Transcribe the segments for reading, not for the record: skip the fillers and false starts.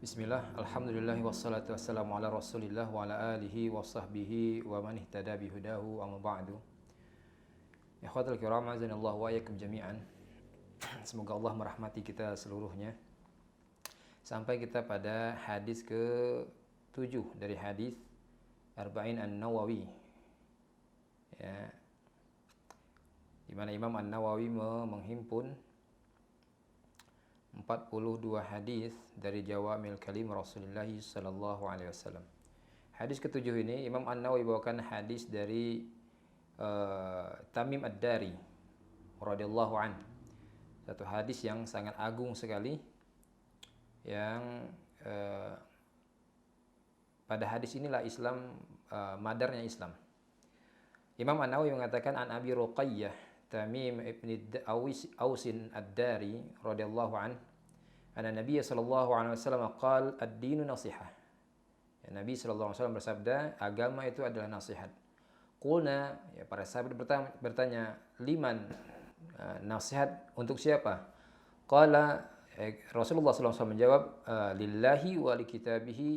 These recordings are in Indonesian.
Bismillah, alhamdulillah wassalatu wassalamu ala rasulillah wa ala alihi wa sahbihi wa man ihtada bihudahu amma ba'du. Ikhwatul kiram, azanillahu wa iyyakum jami'an. Semoga Allah merahmati kita seluruhnya. Sampai kita pada hadis ke-7 dari hadis Arba'in An-Nawawi. Ya. Di mana Imam An-Nawawi menghimpun 42 hadis dari Jawamil Kalim Rasulullah sallallahu alaihi wasallam. Hadis ketujuh ini Imam An-Nawawi bawakan hadis dari Tamim Ad-Dari radhiyallahu an. Satu hadis yang sangat agung sekali yang pada hadis inilah Islam madarnya Islam. Imam An-Nawawi mengatakan an Abi Ruqayyah Tamim ibn Ausin Ad-Dari radhiyallahu an anna Nabiy sallallahu alaihi wasallam qala ad-dinu nasihah. Ya, Nabi sallallahu alaihi wasallam bersabda, agama itu adalah nasihat. Qulna, ya, para sahabat bertanya, liman, nasihat untuk siapa? Qala, Rasulullah sallallahu alaihi wasallam menjawab, lillahi wa li kitabihi,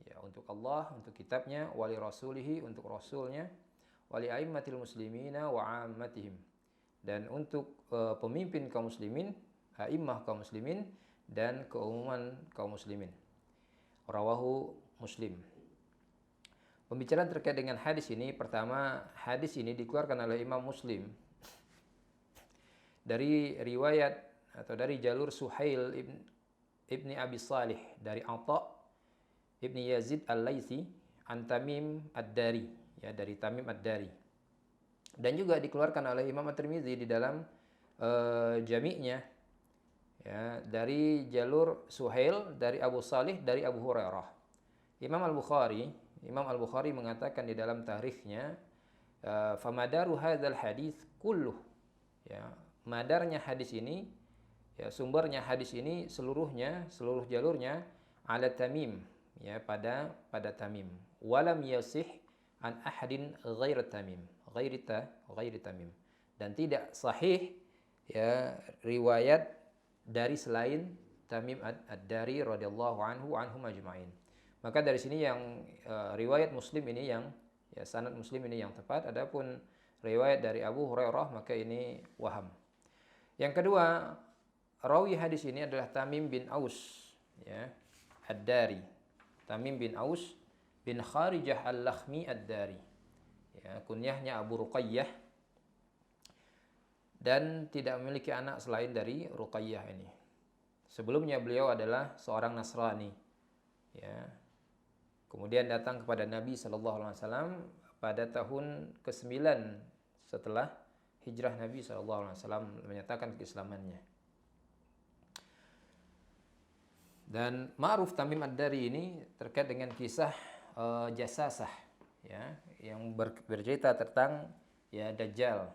ya, untuk Allah, untuk kitabnya, wa li rasulihi, untuk rasulnya, wa li aimmatil muslimina wa ammatihim, dan untuk pemimpin kaum muslimin, a'immah kaum muslimin, dan keumuman kaum muslimin. Rawahu Muslim. Pembicaraan terkait dengan hadis ini, pertama, hadis ini dikeluarkan oleh Imam Muslim dari riwayat atau dari jalur Suhail ibni Abi Salih dari Atha ibni Yazid Al-Laitsi an Tamim Ad-Dari, ya, dari Tamim Ad-Dari. Dan juga dikeluarkan oleh Imam At-Tirmidzi di dalam jami'nya, ya, dari jalur Suhail dari Abu Salih dari Abu Hurairah. Imam Al-Bukhari mengatakan di dalam tarikhnya, famadaru hadzal hadis kulluh, ya, madarnya hadis ini, ya, sumbernya hadis ini seluruh jalurnya ala Tamim, ya, pada Tamim. Walam yasih an ahadin ghairi Tamim, dan tidak sahih, ya, riwayat dari selain Tamim Ad-Dari radhiyallahu anhum ajma'in. Maka dari sini yang riwayat Muslim ini yang, ya, sanad Muslim ini yang tepat. Adapun riwayat dari Abu Hurairah maka ini waham. Yang kedua, rawi hadis ini adalah Tamim bin Aus, ya, Ad-Dari. Tamim bin Aus bin Kharijah Al-Lakhmi Ad-Dari. Ya, kunyahnya Abu Ruqayyah, dan tidak memiliki anak selain dari Ruqayyah ini. Sebelumnya beliau adalah seorang Nasrani, ya. Kemudian datang kepada Nabi sallallahu alaihi wasallam pada tahun ke-9 setelah hijrah Nabi sallallahu alaihi wasallam menyatakan keislamannya. Dan ma'ruf Tamim Ad-Dari ini terkait dengan kisah Jasasah, ya, yang bercerita tentang, ya, Dajjal.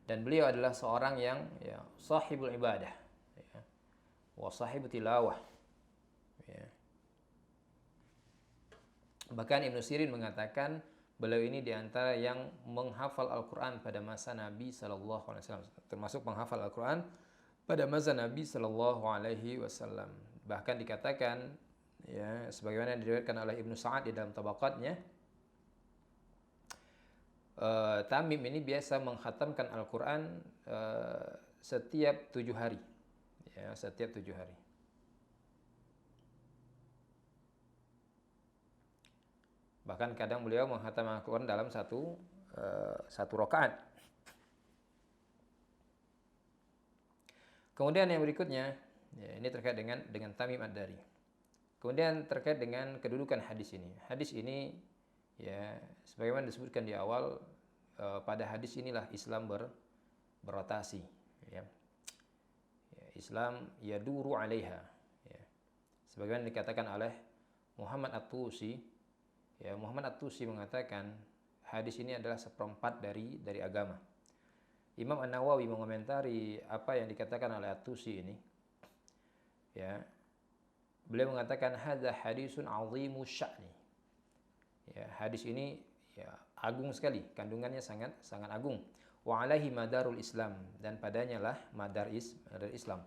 Dan beliau adalah seorang yang, ya, sahibul ibadah, ya, wa sahibul tilawah, ya. Bahkan Ibnu Sirin mengatakan beliau ini diantara yang menghafal Al-Quran pada masa Nabi sallallahu alaihi wasallam, termasuk menghafal Al-Quran pada masa Nabi sallallahu alaihi wasallam. Bahkan dikatakan, ya, sebagaimana diriwayatkan oleh Ibnu Sa'ad di dalam tabaqatnya, Tamim ini biasa mengkhatamkan Al-Quran setiap 7 hari, ya, setiap 7 hari. Bahkan kadang beliau menghatam Al-Quran dalam satu rakaat. Kemudian yang berikutnya, ya, ini terkait dengan Tamim Ad-Dari. Kemudian terkait dengan kedudukan hadis ini. Hadis ini, ya, sebagaimana disebutkan di awal, pada hadis inilah Islam berotasi, ya. Ya, Islam yaduru alaiha, ya. Sebagaimana dikatakan oleh Muhammad At-Tusi, ya, Muhammad At-Tusi mengatakan hadis ini adalah seperempat dari agama. Imam An-Nawawi mengomentari apa yang dikatakan oleh At-Tusi ini, ya. Beliau mengatakan hadza hadisun azimu sya'ni. Ya, hadis ini, ya, agung sekali, kandungannya sangat agung. Wa alaihi madarul Islam, dan padanya lah madar Islam.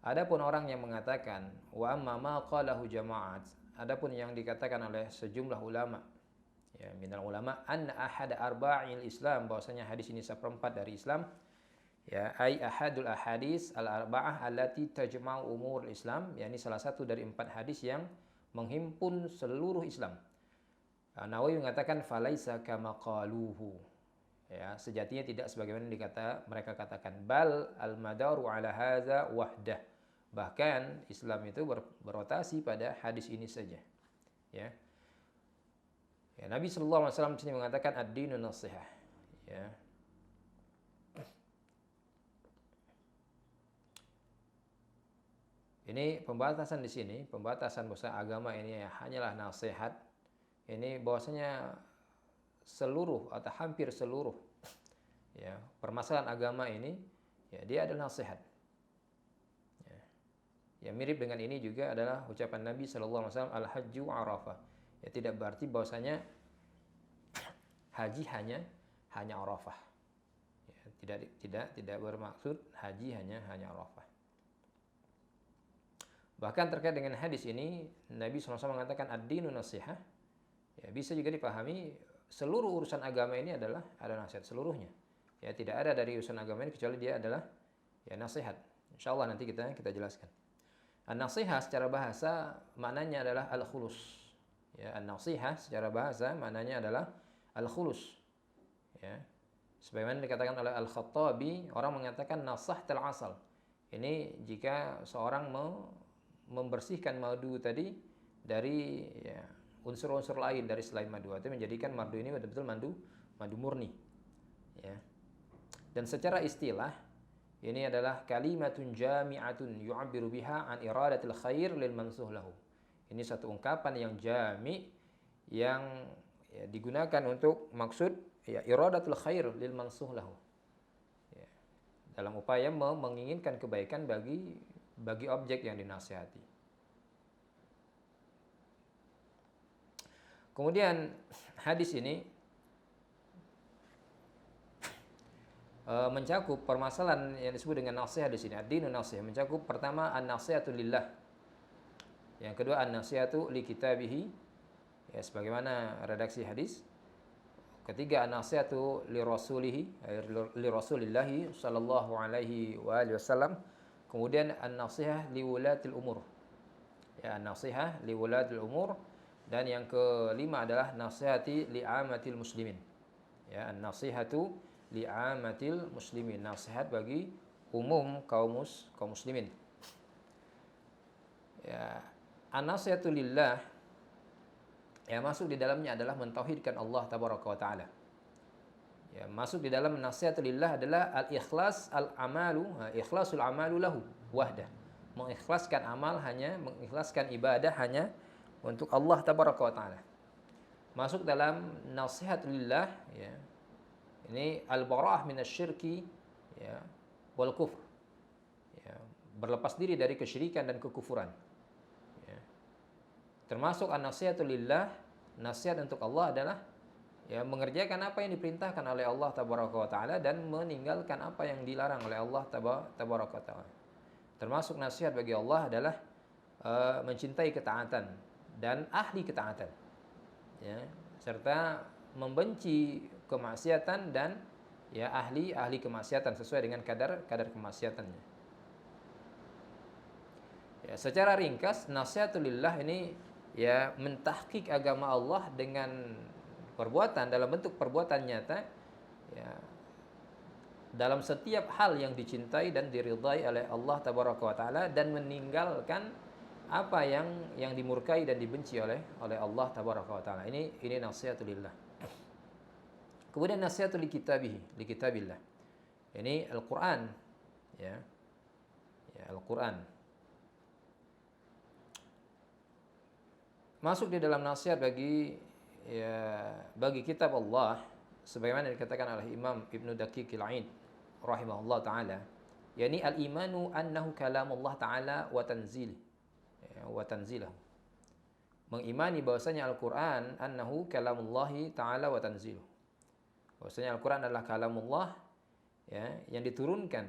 Adapun orang yang mengatakan wa amma ma qalahu jama'at, adapun yang dikatakan oleh sejumlah ulama, ya minal ulama anna ahad arba'il Islam, bahwasanya hadis ini seperempat dari Islam, ya ai ahadul ahadis al arba'ah allati tajma'u umur Islam, yakni salah satu dari 4 hadis yang menghimpun seluruh Islam. Nawawi mengatakan falaisa kama qaluhu, ya sejatinya tidak sebagaimana mereka katakan, bal al madaru ala hadza wahdah, bahkan Islam itu berotasi pada hadis ini saja, ya. Ya, Nabi sallallahu alaihi wasallam di sini mengatakan ad-dinu nasihah, ya. Ini pembatasan di sini, pembatasan bahwa agama ini hanyalah nasihat. Ini bahwasanya seluruh atau hampir seluruh, ya, permasalahan agama ini, ya dia adalah nasihat. Ya. Ya mirip dengan ini juga adalah ucapan Nabi sallallahu alaihi wasallam al-hajju arafah. Ya tidak berarti bahwasanya haji hanya arafah. Ya, tidak bermaksud haji hanya arafah. Bahkan terkait dengan hadis ini Nabi SAW mengatakan ad-dinu nasihah. Ya, bisa juga dipahami seluruh urusan agama ini adalah nasihat seluruhnya. Ya, tidak ada dari urusan agama ini kecuali dia adalah ya nasihat. Insyaallah nanti kita jelaskan. An-nasihah secara bahasa maknanya adalah al-khulus. Ya, an-nasihah secara bahasa maknanya adalah al-khulus. Ya. Sebagaimana dikatakan oleh Al-Khattabi, orang mengatakan nasahtal asal. Ini jika seorang membersihkan madu tadi dari ya unsur-unsur lain dari selain madu, itu menjadikan madu ini betul-betul madu murni, ya. Dan secara istilah ini adalah kalimatun jami'atun yu'abbiru biha an iradatil khair lil mansuh lahu. Ini satu ungkapan yang jami' yang ya, digunakan untuk maksud ya iradatul khair lil mansuh lahu. Ya, dalam upaya menginginkan kebaikan bagi objek yang dinasihati. Kemudian hadis ini mencakup permasalahan yang disebut dengan nasihat di sini. Ad-dinu nasihat mencakup pertama an-nasihatu lillah. Yang kedua an-nasihatu li kitabihi. Ya sebagaimana redaksi hadis. Ketiga an-nasihatu li rasulihi, li rasulillahi sallallahu alaihi wa alihi wasallam. Kemudian an-nasihah li wulatil umur. Ya an-nasihah li wulatil umur. Dan yang kelima adalah nasihati li'amatil muslimin. Ya, an-nasihatu li'amatil muslimin. Nasihat bagi umum kaum muslimin. Ya, an-nasihatu lillah, ya masuk di dalamnya adalah mentauhidkan Allah tabaraka wa taala. Ya, masuk di dalam nasihat lillah adalah al-ikhlas al-amalu, ikhlasul amalu lahu wahdah. Mengikhlaskan amal mengikhlaskan ibadah hanya untuk Allah tabaraka wa taala. Masuk dalam nasihat lillah, ya. Ini al-bara'ah minasyirki, ya, wal kufr. Ya, berlepas diri dari kesyirikan dan kekufuran. Ya. Termasuk an-nasihatu lillah, nasihat untuk Allah adalah ya mengerjakan apa yang diperintahkan oleh Allah tabaraka wa taala dan meninggalkan apa yang dilarang oleh Allah tabaraka wa taala. Termasuk nasihat bagi Allah adalah mencintai ketaatan dan ahli ketaatan, ya, serta membenci kemaksiatan dan ya ahli kemaksiatan sesuai dengan kadar kemaksiatannya. Ya, secara ringkas nasihatulillah ini ya mentahqiq agama Allah dengan perbuatan dalam bentuk perbuatan nyata, ya, dalam setiap hal yang dicintai dan diridhai oleh Allah tabaraka wa taala dan meninggalkan apa yang dimurkai dan dibenci oleh Allah tabaraka wa taala. Ini nasihatulillah. Kemudian nasihatul li kitabillah. Ini Al-Qur'an, ya. Ya, Al-Qur'an. Masuk di dalam nasihat bagi kitab Allah sebagaimana dikatakan oleh Imam Ibnu Daqiqil Aid rahimahullah taala, yakni al-imanu annahu kalamullah taala wa tanzilih. Wa tanzilah. Mengimani bahwasanya Al-Qur'an annahu kalamullahi ta'ala wa tanziluh. Bahwasanya Al-Qur'an adalah kalamullah, ya, yang diturunkan,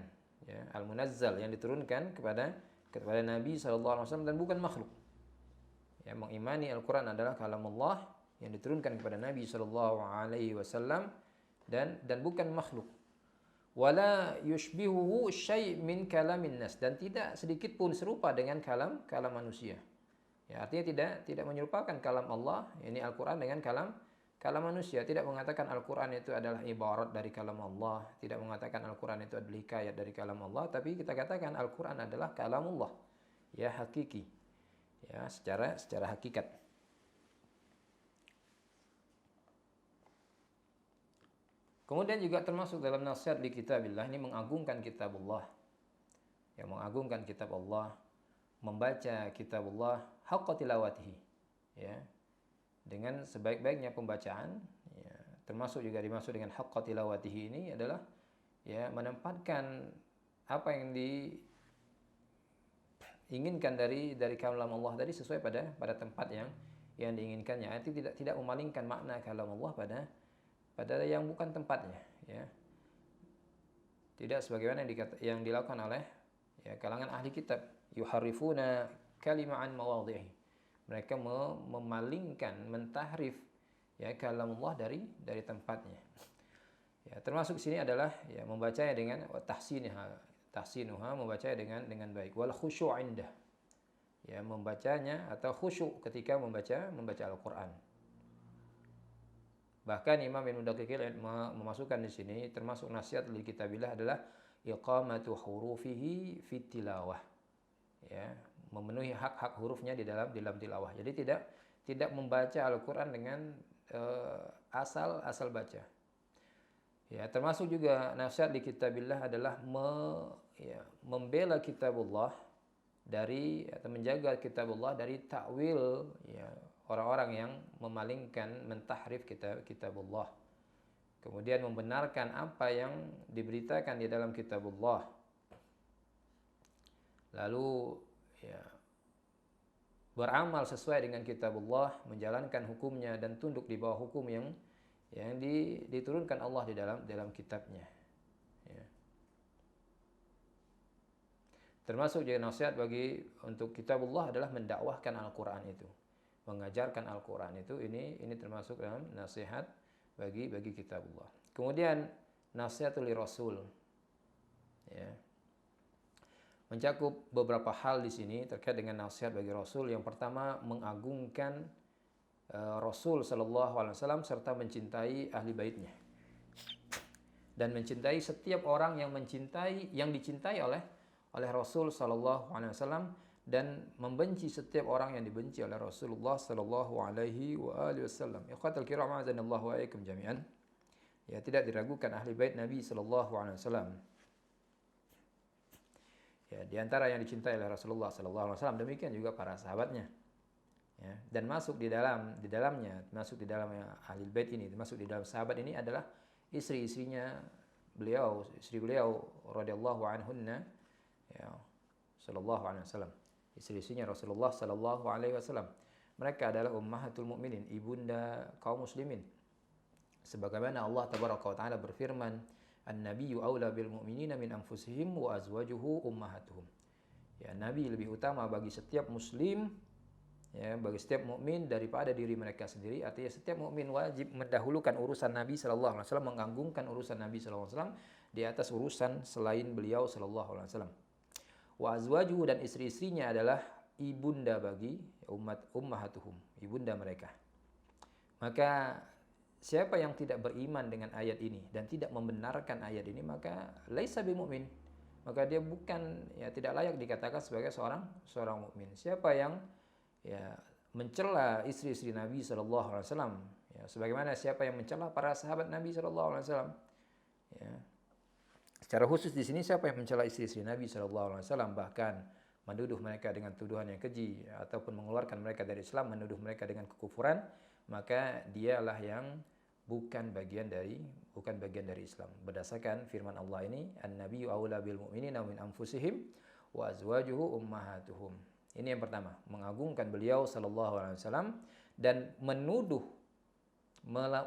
ya, al-munazzal yang diturunkan kepada kepada Nabi SAW dan bukan makhluk. Ya, mengimani Al-Quran adalah kalamullah yang diturunkan kepada Nabi SAW dan bukan makhluk. Wala yushbihuhu syai' min kalamin nas, dan tidak sedikit pun serupa dengan kalam manusia. Ya, artinya tidak menyerupakan kalam Allah, ini Al-Quran dengan kalam manusia. Tidak mengatakan Al-Quran itu adalah ibarat dari kalam Allah, tidak mengatakan Al-Quran itu adalah hikayat dari kalam Allah, tapi kita katakan Al-Quran adalah kalamullah, ya hakiki, ya secara hakikat. Kemudian juga termasuk dalam nasihat di kitabillah ini mengagungkan kitabullah, ya mengagungkan kitab Allah, membaca kitabullah haqqa tilawatihi, ya dengan sebaik-baiknya pembacaan, ya, termasuk juga dimaksud dengan haqqa tilawatihi ini adalah ya menempatkan apa yang diinginkan dari kalam Allah tadi sesuai pada tempat yang diinginkannya. Itu tidak memalingkan makna kalam Allah pada yang bukan tempatnya, ya. Tidak sebagaimana yang dilakukan oleh ya kalangan ahli kitab, yuharrifuna kalima'an mawadhi'i. Mereka memalingkan, mentahrif ya kalamullah dari tempatnya. Ya, termasuk sini adalah ya membacanya dengan tahsinuha, membacanya dengan baik. Wal khusyu' indah. Ya, membacanya atau khusyuk ketika membaca Al-Qur'an. Bahkan Imam Ibnu Daqiqil memasukkan di sini termasuk nasihat li kitabillah adalah iqamatu hurufihi fit tilawah. Ya, memenuhi hak-hak hurufnya di dalam tilawah. Jadi tidak membaca Al-Qur'an dengan asal baca. Ya, termasuk juga nasihat di kitabillah adalah membela kitabullah atau menjaga kitabullah dari takwil ya orang-orang yang memalingkan, mentahrif kitabullah. Kemudian membenarkan apa yang diberitakan di dalam kitabullah. Lalu ya beramal sesuai dengan kitabullah, menjalankan hukumnya dan tunduk di bawah hukum yang diturunkan Allah di dalam kitabnya. Ya. Termasuk juga nasihat untuk kitabullah adalah mendakwahkan Al-Qur'an itu. Mengajarkan Al-Qur'an itu ini termasuk dalam nasihat bagi kitabullah. Kemudian nasihatul Rasul. Ya. Mencakup beberapa hal di sini terkait dengan nasihat bagi Rasul. Yang pertama, mengagungkan Rasul sallallahu alaihi wasallam serta mencintai ahli baitnya. Dan mencintai setiap orang yang dicintai oleh Rasul sallallahu alaihi wasallam, dan membenci setiap orang yang dibenci oleh Rasulullah sallallahu alaihi wasallam. Ikhwatal kiram, azanallahu wa iyyakum jami'an. Ya, tidak diragukan ahli bait Nabi sallallahu alaihi wasallam. Ya, di antara yang dicintai oleh Rasulullah sallallahu alaihi wasallam demikian juga para sahabatnya. Ya, dan masuk di dalam ahli bait ini, masuk di dalam sahabat ini adalah istri-istrinya beliau, istri beliau radhiyallahu anhunna, ya, sallallahu alaihi wasallam. Istri-istrinya Rasulullah sallallahu alaihi wasallam. Mereka adalah ummahatul mukminin, ibunda kaum muslimin. Sebagaimana Allah tabaraka wa taala berfirman, "An-nabiyyu aula bil mu'minina min anfusihim wa azwajuhu ummahatuhum." Ya, nabi lebih utama bagi setiap muslim, ya, bagi setiap mukmin daripada diri mereka sendiri. Artinya setiap mukmin wajib mendahulukan urusan Nabi sallallahu alaihi wasallam, mengagungkan urusan Nabi sallallahu alaihi wasallam di atas urusan selain beliau sallallahu alaihi wasallam. Wa azwajuhu, dan istri-istrinya adalah ibunda bagi ummahatuhum, ibunda mereka. Maka siapa yang tidak beriman dengan ayat ini dan tidak membenarkan ayat ini, maka laisa bimumin, maka dia tidak layak dikatakan sebagai seorang mukmin. Siapa yang ya mencela istri-istri Nabi sallallahu alaihi wasallam, ya sebagaimana siapa yang mencela para sahabat Nabi sallallahu alaihi wasallam, ya. Secara khusus di sini siapa yang mencela istri-istri Nabi sallallahu alaihi wasallam, bahkan menuduh mereka dengan tuduhan yang keji ataupun mengeluarkan mereka dari Islam, menuduh mereka dengan kekufuran, maka dialah yang bukan bagian dari Islam. Berdasarkan firman Allah ini, "An-nabiyyu aula bil mu'minina min anfusihim wa azwajuhu ummahatuhum." Ini yang pertama, mengagungkan beliau sallallahu alaihi wasallam dan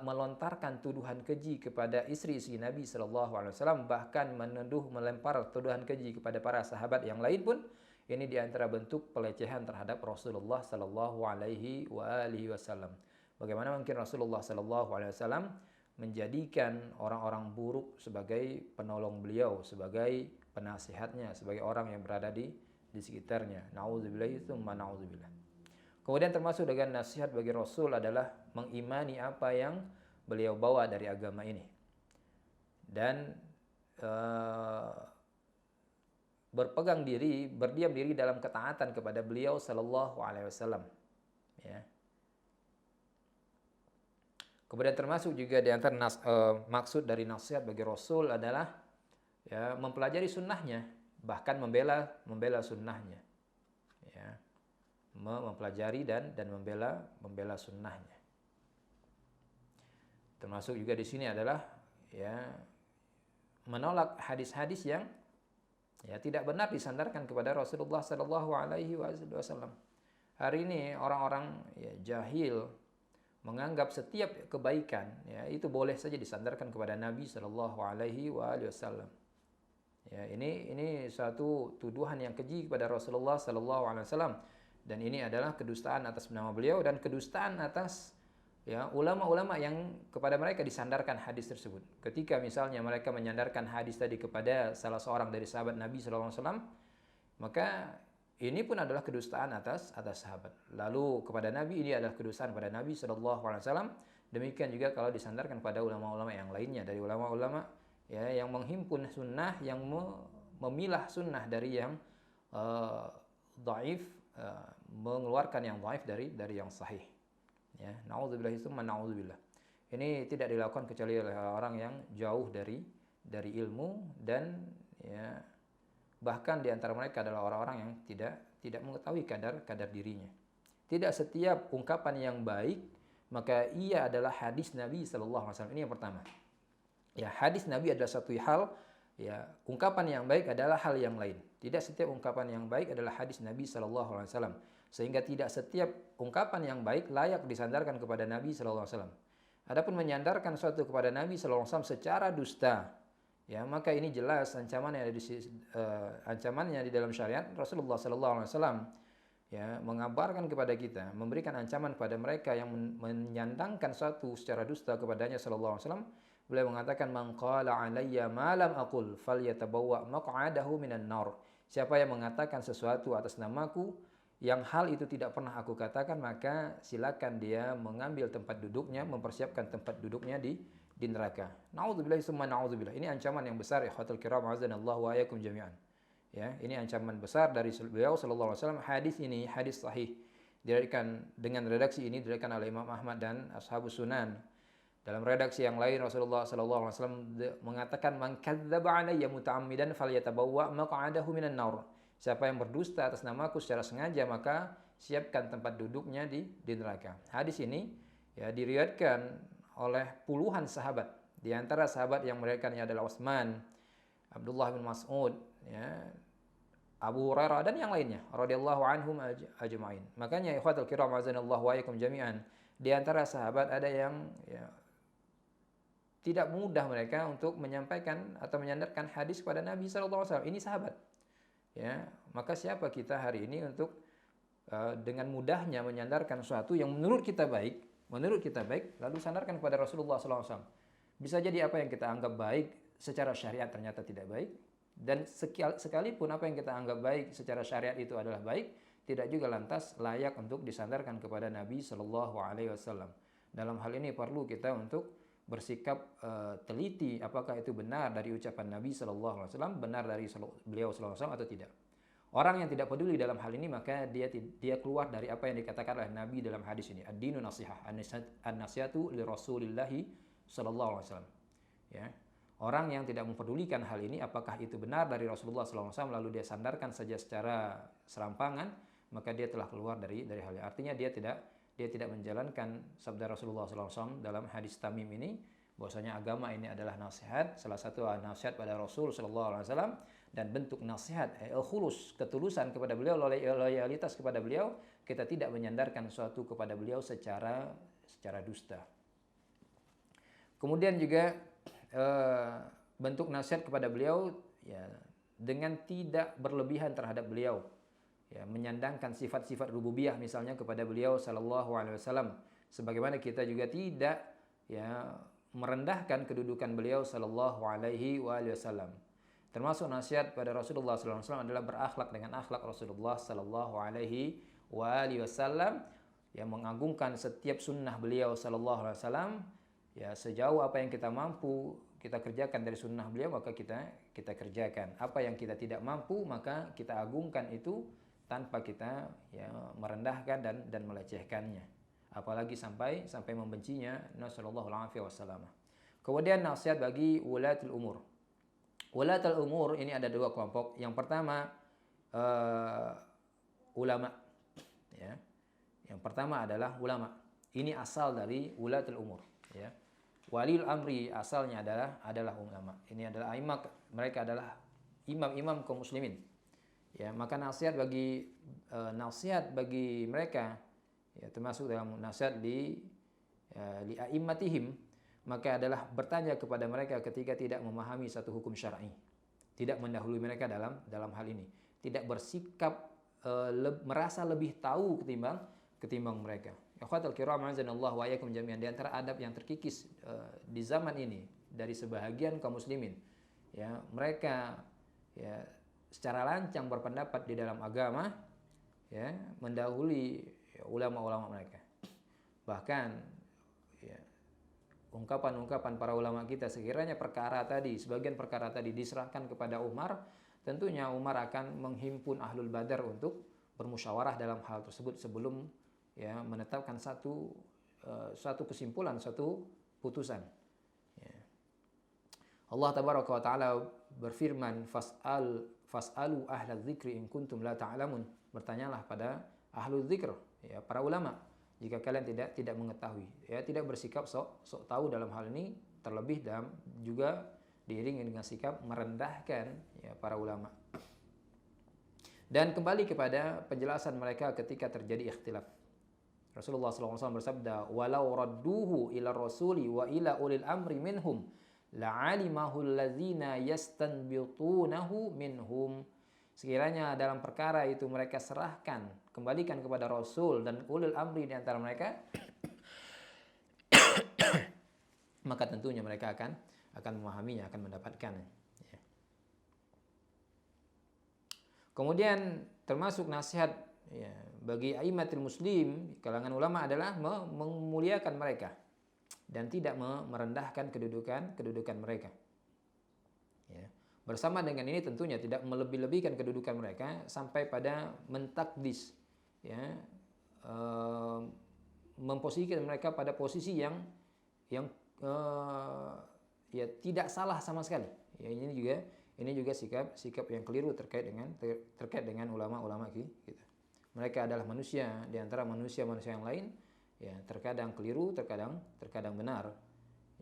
melontarkan tuduhan keji kepada istri-istri Nabi sallallahu alaihi wasallam, bahkan melempar tuduhan keji kepada para sahabat yang lain pun, Ini di antara bentuk pelecehan terhadap Rasulullah sallallahu alaihi wasallam. Bagaimana mungkin Rasulullah sallallahu alaihi wasallam menjadikan orang-orang buruk sebagai penolong beliau, sebagai penasihatnya, sebagai orang yang berada di sekitarnya. Nauzubillah tsumma nauzubillah. Kemudian termasuk dengan nasihat bagi Rasul adalah mengimani apa yang beliau bawa dari agama ini. Dan berpegang diri, berdiam diri dalam ketaatan kepada beliau sallallahu alaihi wasallam. Ya. Kemudian termasuk juga di antara maksud dari nasihat bagi Rasul adalah ya mempelajari sunnahnya, bahkan membela sunnahnya. Ya. Mempelajari dan membela sunnahnya. Termasuk juga di sini adalah ya menolak hadis-hadis yang ya tidak benar disandarkan kepada Rasulullah sallallahu alaihi wasallam. Hari ini orang-orang ya jahil menganggap setiap kebaikan ya itu boleh saja disandarkan kepada Nabi sallallahu alaihi wasallam. Ya, ini suatu tuduhan yang keji kepada Rasulullah sallallahu alaihi wasallam, dan ini adalah kedustaan atas nama beliau dan kedustaan atas ya ulama-ulama yang kepada mereka disandarkan hadis tersebut. Ketika misalnya mereka menyandarkan hadis tadi kepada salah seorang dari sahabat Nabi sallallahu alaihi wasallam, maka ini pun adalah kedustaan atas sahabat. Lalu kepada Nabi, ini adalah kedustaan pada Nabi sallallahu alaihi wasallam. Demikian juga kalau disandarkan pada ulama-ulama yang lainnya, dari ulama-ulama ya yang menghimpun sunnah, yang memilah sunnah dari yang dhaif, mengeluarkan yang dhaif dari yang sahih. Ya, naudzubillah tsumma naudzubillah. Ini tidak dilakukan kecuali oleh orang yang jauh dari ilmu, dan ya bahkan di antara mereka adalah orang-orang yang tidak mengetahui kadar dirinya. Tidak setiap ungkapan yang baik maka ia adalah hadis Nabi sallallahu alaihi wasallam. Ini yang pertama. Ya, hadis Nabi adalah satu hal, ya, ungkapan yang baik adalah hal yang lain. Tidak setiap ungkapan yang baik adalah hadis Nabi sallallahu alaihi wasallam. Sehingga tidak setiap ungkapan yang baik layak disandarkan kepada Nabi sallallahu alaihi wasallam. Adapun menyandarkan suatu kepada Nabi sallallahu alaihi wasallam secara dusta, ya, maka ini jelas ancamannya di dalam syariat. Rasulullah sallallahu alaihi wasallam ya mengabarkan kepada kita, memberikan ancaman kepada mereka yang menyandangkan suatu secara dusta kepadanya sallallahu alaihi wasallam. Beliau mengatakan, man qala alayya ma lam aqul falyatabawwa maq'adahu minan nar. Siapa yang mengatakan sesuatu atas namaku yang hal itu tidak pernah aku katakan, maka silakan dia mengambil tempat duduknya, mempersiapkan tempat duduknya di neraka. Nauzubillah tsumma nauzubillah. Ini ancaman yang besar, ikhwatul kiram, azanallahu wa iyyakum jami'an. Ya, ini ancaman besar dari beliau sallallahu alaihi wasallam. Hadis ini hadis sahih. Diriwayatkan dengan redaksi ini diriwayatkan oleh Imam Ahmad dan Ashabus Sunan. Dalam redaksi yang lain Rasulullah sallallahu alaihi wasallam mengatakan, man kadzdzaba alayya muta'ammidan falyatabawwa maq'adahu minan nar. Siapa yang berdusta atas namaku secara sengaja, maka siapkan tempat duduknya di neraka. Hadis ini ya diriwayatkan oleh puluhan sahabat. Di antara sahabat yang meriwayatkannya adalah Utsman, Abdullah bin Mas'ud, ya, Abu Hurairah dan yang lainnya radhiyallahu anhum ajma'in. Makanya ikhwatul kiram azanallahu wa iyyakum jami'an, di antara sahabat ada yang ya tidak mudah mereka untuk menyampaikan atau menyandarkan hadis kepada Nabi sallallahu alaihi wasallam. Ini sahabat. Ya, maka siapa kita hari ini untuk dengan mudahnya menyandarkan sesuatu yang menurut kita baik, lalu sandarkan kepada Rasulullah sallallahu alaihi wasallam. Bisa jadi apa yang kita anggap baik secara syariat ternyata tidak baik, dan sekalipun apa yang kita anggap baik secara syariat itu adalah baik, tidak juga lantas layak untuk disandarkan kepada Nabi sallallahu alaihi wasallam. Dalam hal ini perlu kita untuk bersikap teliti apakah itu benar dari ucapan Nabi sallallahu alaihi wasallam, benar dari beliau sallallahu alaihi wasallam atau tidak. Orang yang tidak peduli dalam hal ini maka dia keluar dari apa yang dikatakan oleh Nabi dalam hadis ini. Ad-dinu nasihah, an-nasihatu li Rasulillahi sallallahu alaihi wasallam. Ya. Orang yang tidak mempedulikan hal ini apakah itu benar dari Rasulullah sallallahu alaihi wasallam lalu dia sandarkan saja secara serampangan, maka dia telah keluar dari hal ini. Artinya dia tidak menjalankan sabda Rasulullah SAW dalam hadis Tamim ini, bahwasanya agama ini adalah nasihat, salah satu nasihat pada Rasul SAW, dan bentuk nasihat khulus, ketulusan kepada beliau, loyalitas kepada beliau, kita tidak menyandarkan sesuatu kepada beliau secara dusta. Kemudian juga bentuk nasihat kepada beliau ya dengan tidak berlebihan terhadap beliau. ya, menyandangkan sifat-sifat rububiyah misalnya kepada beliau sallallahu alaihi wasallam, sebagaimana kita juga tidak ya merendahkan kedudukan beliau sallallahu alaihi wasallam. Termasuk nasihat pada Rasulullah sallallahu alaihi wasallam adalah berakhlak dengan akhlak Rasulullah sallallahu alaihi wasallam, yang mengagungkan setiap sunnah beliau sallallahu alaihi wasallam. Ya, sejauh apa yang kita mampu kita kerjakan dari sunnah beliau, maka kita kerjakan. Apa yang kita tidak mampu, maka kita agungkan itu tanpa kita ya merendahkan dan melecehkannya. Apalagi sampai membencinya. Nasallallahu alaihi wasallam. Kemudian nasihat bagi ulatul umur. Ulatul umur ini ada dua kelompok. Yang pertama ulama. Ya. Yang pertama adalah ulama. Ini asal dari ulatul umur. Ya. Walil amri asalnya adalah ulama. Ini adalah a'immah, mereka adalah imam-imam kaum muslimin. Ya, maka nasihat bagi mereka ya, termasuk dalam nasihat li a'immatihim, maka adalah bertanya kepada mereka ketika tidak memahami satu hukum syar'i. Tidak mendahului mereka dalam hal ini. Tidak bersikap merasa lebih tahu ketimbang mereka. Ikhwatul kiram, azanallahu wa iyyakum jami'an, di antara adab yang terkikis di zaman ini dari sebahagian kaum muslimin, ya, mereka ya secara lancang berpendapat di dalam agama, ya, mendahului ya, ulama-ulama mereka. Bahkan ya, ungkapan-ungkapan para ulama kita, sekiranya sebagian perkara tadi diserahkan kepada Umar, tentunya Umar akan menghimpun ahlul badar untuk bermusyawarah dalam hal tersebut sebelum ya menetapkan satu kesimpulan, satu putusan. Ya. Allah tabaraka wa taala berfirman, fas'alu ahla dzikri in kuntum la ta'lamun. Bertanyalah pada ahlu dzikr, ya, para ulama, jika kalian tidak mengetahui. Ya, tidak bersikap sok tahu dalam hal ini, terlebih juga diiringi dengan sikap merendahkan ya para ulama. Dan kembali kepada penjelasan mereka ketika terjadi ikhtilaf. Rasulullah SAW bersabda, walau radduhu ila rasuli wa ila ulil amri minhum la'alimahu allazina yastanbitunahu minhum. Sekiranya dalam perkara itu mereka kembalikan kepada Rasul dan ulil amri di antara mereka, maka tentunya mereka akan memahaminya, akan mendapatkannya. Ya. Kemudian termasuk nasihat ya, bagi a'immatul muslim, kalangan ulama, adalah memuliakan mereka dan tidak merendahkan kedudukan mereka. Ya. Bersama dengan ini tentunya tidak melebih-lebihkan kedudukan mereka sampai pada mentakdis, ya, memposisikan mereka pada posisi yang ya tidak salah sama sekali. Ya, ini juga sikap yang keliru terkait dengan ulama-ulama kita. Mereka adalah manusia di antara manusia-manusia yang lain, ya, terkadang keliru, terkadang benar.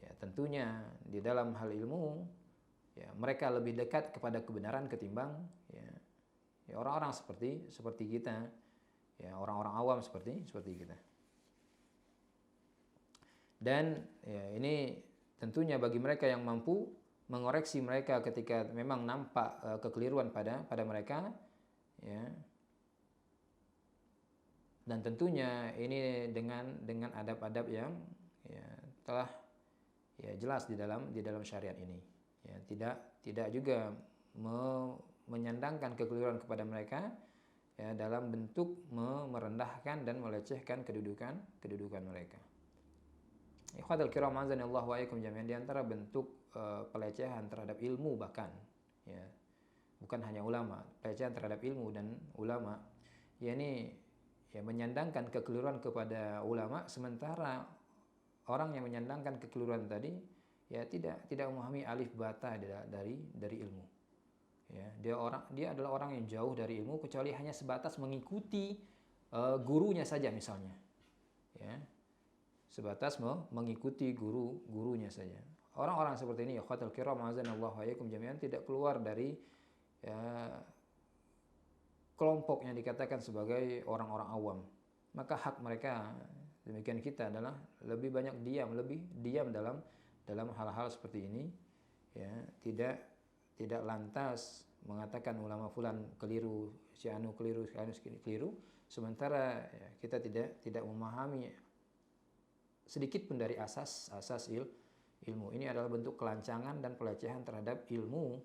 Ya, tentunya di dalam hal ilmu, ya, mereka lebih dekat kepada kebenaran ketimbang ya orang-orang seperti kita, ya, orang-orang awam seperti kita. Dan ya, ini tentunya bagi mereka yang mampu mengoreksi mereka ketika memang nampak kekeliruan pada mereka, ya. Dan tentunya ini dengan adab-adab yang ya, telah ya jelas di dalam syariat ini. Ya, tidak juga menyandangkan kekeliruan kepada mereka ya, dalam bentuk merendahkan dan melecehkan kedudukan mereka. Ikhwatul kiram, azanillahu wa iyyakum jami'an, di antara bentuk pelecehan terhadap ilmu, bahkan ya, bukan hanya ulama, pelecehan terhadap ilmu dan ulama, yakni ya menyandangkan kekeliruan kepada ulama, sementara orang yang menyandangkan kekeliruan tadi ya tidak memahami alif bata dari ilmu. Ya, dia adalah orang yang jauh dari ilmu, kecuali hanya sebatas mengikuti gurunya saja misalnya. Ya. Sebatas mengikuti gurunya saja. Orang-orang seperti ini, ya khawatul kiram, azanallahu wa iyyakum jami'an, tidak keluar dari ya, kelompok yang dikatakan sebagai orang-orang awam. Maka hak mereka, demikian kita, adalah lebih banyak diam dalam hal-hal seperti ini, ya, tidak lantas mengatakan ulama fulan keliru si anu keliru, si anu keliru, sementara ya, kita tidak memahami sedikit pun dari asas ilmu. Ini adalah bentuk kelancangan dan pelecehan terhadap ilmu,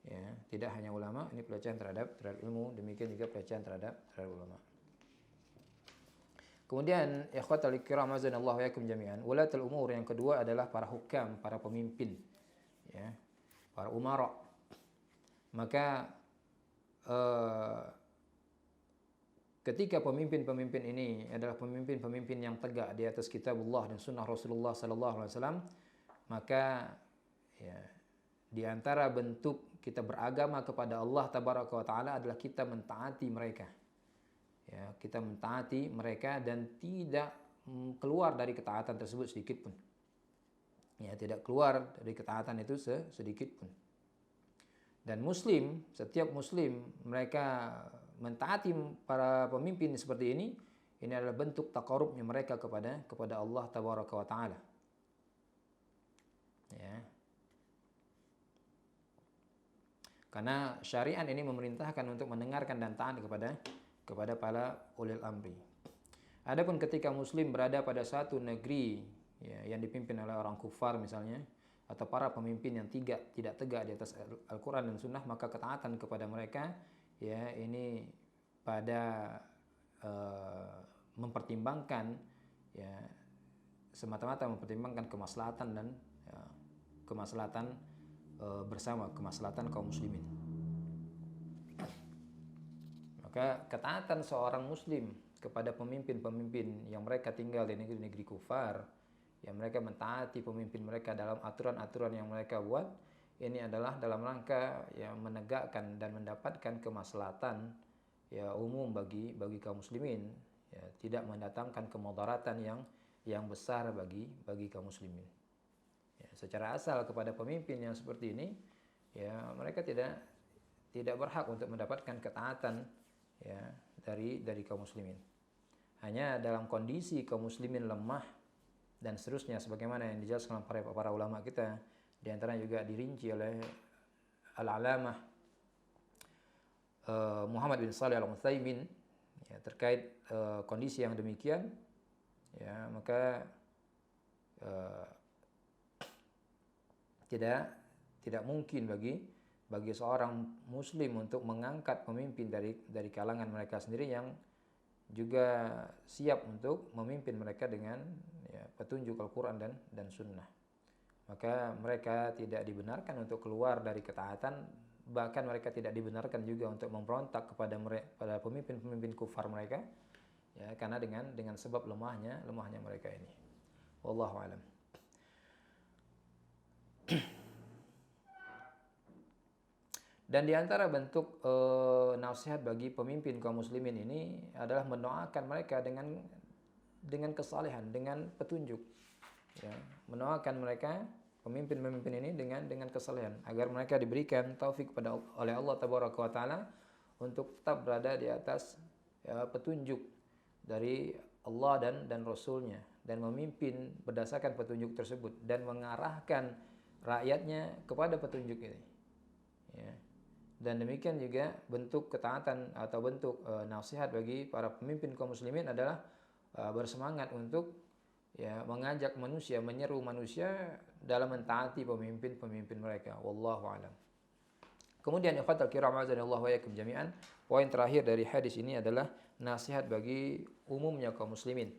ya. Tidak hanya ulama, ini pelecehan terhadap ilmu, demikian juga pelecehan terhadap ulama. Kemudian ikhwatal kiram azanallahu wa yakum jami'an, ulatul umur yang kedua adalah para hukam, para pemimpin, ya, para umara. Maka ketika pemimpin-pemimpin ini adalah pemimpin-pemimpin yang tegak di atas kitabullah dan sunnah Rasulullah sallallahu alaihi wasallam, maka ya, di antara bentuk kita beragama kepada Allah tabaraka wa taala adalah kita mentaati mereka. Ya, kita mentaati mereka dan tidak keluar dari ketaatan tersebut sedikit pun. Ya, tidak keluar dari ketaatan itu sedikit pun. Dan muslim, setiap muslim mereka mentaati para pemimpin seperti ini adalah bentuk taqarrubnya mereka kepada Allah tabaraka wa taala. Ya. Karena syariat ini memerintahkan untuk mendengarkan dan taat kepada para ulil amri. Adapun ketika muslim berada pada satu negeri, ya, yang dipimpin oleh orang kufar misalnya, atau para pemimpin yang tidak tegak di atas Al-Quran dan Sunnah, maka ketaatan kepada mereka, ya, ini pada mempertimbangkan, ya, semata-mata mempertimbangkan kemaslahatan dan ya, kemaslahatan bersama, kemaslahatan kaum muslimin. Maka ketaatan seorang muslim kepada pemimpin-pemimpin yang mereka tinggal di negeri-negeri kufar, yang mereka mentaati pemimpin mereka dalam aturan-aturan yang mereka buat, ini adalah dalam rangka yang menegakkan dan mendapatkan kemaslahatan, ya, umum bagi kaum muslimin, ya, tidak mendatangkan kemudaratan yang besar bagi kaum muslimin. Ya, secara asal kepada pemimpin yang seperti ini, ya, mereka tidak berhak untuk mendapatkan ketaatan, ya, dari kaum muslimin. Hanya dalam kondisi kaum muslimin lemah dan seterusnya, sebagaimana yang dijelaskan oleh para ulama kita, di antara juga dirinci oleh Al-Alamah Muhammad bin Shalih Al-Utsaimin, ya, terkait kondisi yang demikian, ya, maka tidak mungkin bagi seorang muslim untuk mengangkat pemimpin dari kalangan mereka sendiri yang juga siap untuk memimpin mereka dengan, ya, petunjuk Al-Quran dan Sunnah. Maka mereka tidak dibenarkan untuk keluar dari ketaatan, bahkan mereka tidak dibenarkan juga untuk memberontak kepada pemimpin-pemimpin kufar mereka, ya, karena dengan sebab lemahnya mereka ini. Wallahu a'lam. Dan di antara bentuk nasihat bagi pemimpin kaum muslimin ini adalah mendoakan mereka dengan kesalehan, dengan petunjuk. Ya, mendoakan mereka pemimpin-pemimpin ini dengan kesalehan agar mereka diberikan taufik oleh Allah tabaraka wa taala untuk tetap berada di atas, ya, petunjuk dari Allah dan Rasulnya, dan memimpin berdasarkan petunjuk tersebut dan mengarahkan rakyatnya kepada petunjuk ini. Ya. Dan demikian juga bentuk ketaatan atau bentuk nasihat bagi para pemimpin kaum muslimin adalah bersemangat untuk, ya, mengajak manusia, menyeru manusia dalam mentaati pemimpin-pemimpin mereka. Wallahu a'lam. Kemudian ikhwatal kiram azanillahu wa yakum jami'an, poin terakhir dari hadis ini adalah nasihat bagi umumnya kaum muslimin.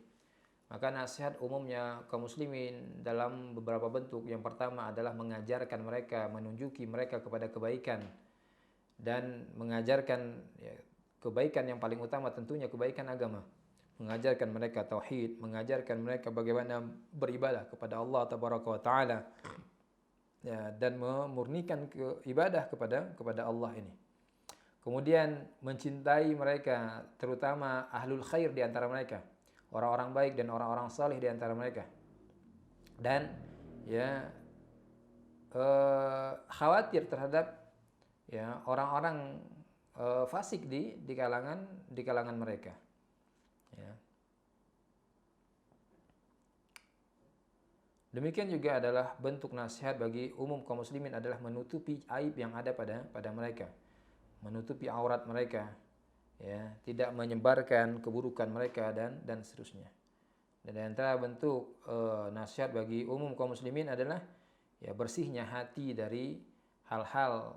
Maka nasihat umumnya kaum muslimin dalam beberapa bentuk. Yang pertama adalah mengajarkan mereka, menunjuki mereka kepada kebaikan, dan mengajarkan, ya, kebaikan yang paling utama tentunya kebaikan agama. Mengajarkan mereka tauhid, mengajarkan mereka bagaimana beribadah kepada Allah tabaraka wa taala, ya, dan memurnikan ibadah kepada Allah ini. Kemudian mencintai mereka, terutama ahlul khair di antara mereka, orang-orang baik dan orang-orang saleh di antara mereka. Dan, ya, khawatir terhadap, ya, orang-orang fasik di kalangan mereka. Ya. Demikian juga adalah bentuk nasihat bagi umum kaum muslimin adalah menutupi aib yang ada pada mereka, menutupi aurat mereka, ya, tidak menyebarkan keburukan mereka dan seterusnya. Dan di antara bentuk nasihat bagi umum kaum muslimin adalah ya bersihnya hati dari hal-hal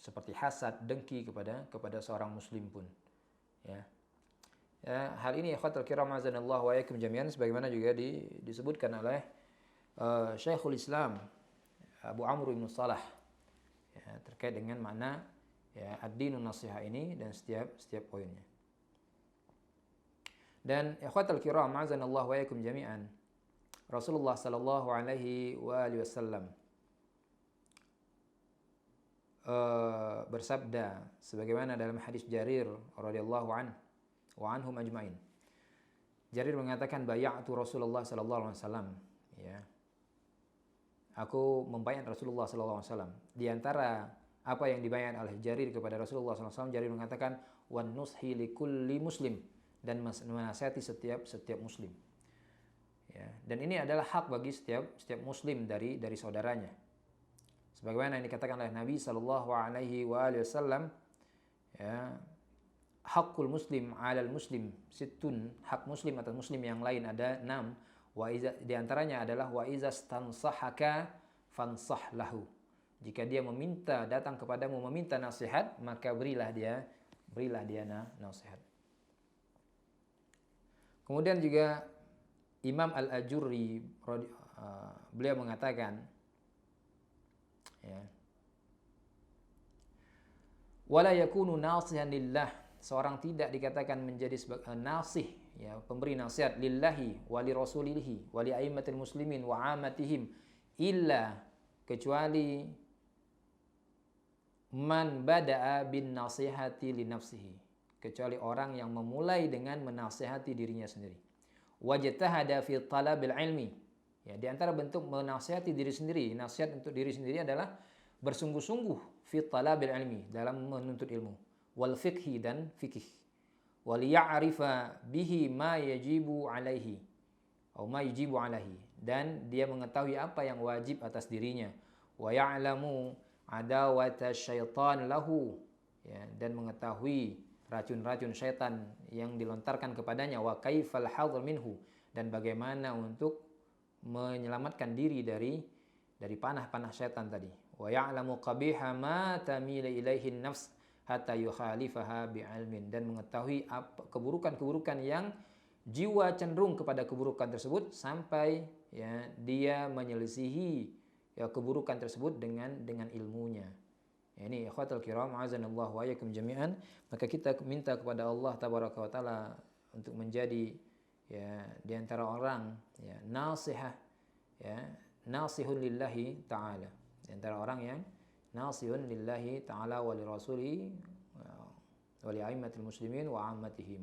seperti hasad, dengki kepada seorang muslim pun. Ya. Ya, hal ini ikhwatul kiram azanallahu wa iyyakum jami'an sebagaimana juga disebutkan oleh Syekhul Islam Abu Amr bin Salah ya, terkait dengan makna ya ad-dinun nasiha ini dan setiap poinnya. Dan ikhwatul kiram azanallahu wa iyyakum jami'an, Rasulullah sallallahu alaihi wasallam bersabda sebagaimana dalam hadis Jarir radhiyallahu anhu wa anhum ajmain. Jarir mengatakan bay'atu Rasulullah sallallahu alaihi wasallam, ya. Aku membayar Rasulullah sallallahu alaihi wasallam. Di antara apa yang dibayar oleh Jarir kepada Rasulullah sallallahu alaihi wasallam, Jarir mengatakan wan nushi likulli muslim, dan menasihati setiap muslim. Ya, dan ini adalah hak bagi setiap muslim dari saudaranya. Sebagaimana yang dikatakan oleh Nabi sallallahu alaihi wasallam, ya, hakul muslim 'alal muslim sittun, hak muslim atas muslim yang lain ada 6. Di antaranya adalah wa iza stansahaka fansah lahu. Jika dia datang kepadamu meminta nasihat, maka berilah dia nasihat. Kemudian juga Imam Al-Ajurri beliau mengatakan ya, wala yakunu nasihan lillah, seorang tidak dikatakan menjadi sebagai nasih, ya, pemberi nasihat lillahi wali rasulihi wali aimmatil muslimin wa amatihim, illa, kecuali man bada'a bin nasihati li nafsihi, kecuali orang yang memulai dengan menasihati dirinya sendiri. Wajtahada fi talabil ilmi, ya, di antara bentuk menasihati diri sendiri, nasihat untuk diri sendiri adalah bersungguh-sungguh fi talabil ilmi, dalam menuntut ilmu, wal fiqhi, dan fikih, wal ya'rifa bihi ma yajibu alaihi atau ma yajibu alaihi, dan dia mengetahui apa yang wajib atas dirinya, wa ya'lamu adawata syaitan lahu, ya, dan mengetahui racun-racun syaitan yang dilontarkan kepadanya, wa kaifal hadhr minhu, dan bagaimana untuk menyelamatkan diri dari panah-panah syaitan tadi, wa ya'lamu qabiha ma tamila ilaihi nafs hatta yukhalifaha bi'ilmin, dan mengetahui keburukan-keburukan yang jiwa cenderung kepada keburukan tersebut sampai, ya, dia menyelisihi, ya, keburukan tersebut dengan ilmunya. Ya, ini ikhwatul kiram azanallahu wa iyyakum jami'an. Maka kita minta kepada Allah tabaraka wa taala untuk menjadi, ya, di antara orang, ya, nasihah, ya, nasihun lillahi ta'ala, di antara orang yang nasihun lillahi ta'ala wa li rasulihi wa li aimmatil muslimin wa ammatihim.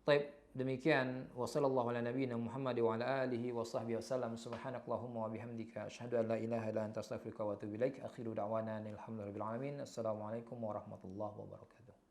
Baik, demikian wa sallallahu ala nabiyyina Muhammad wa ala alihi wa sahbihi wasallam. Subhanakallahumma wa bihamdika asyhadu an la ilaha illa anta astaghfiruka wa atubu ilaik. Akhiru da'wana alhamdulillahi rabbil alamin. Assalamualaikum warahmatullahi wabarakatuh.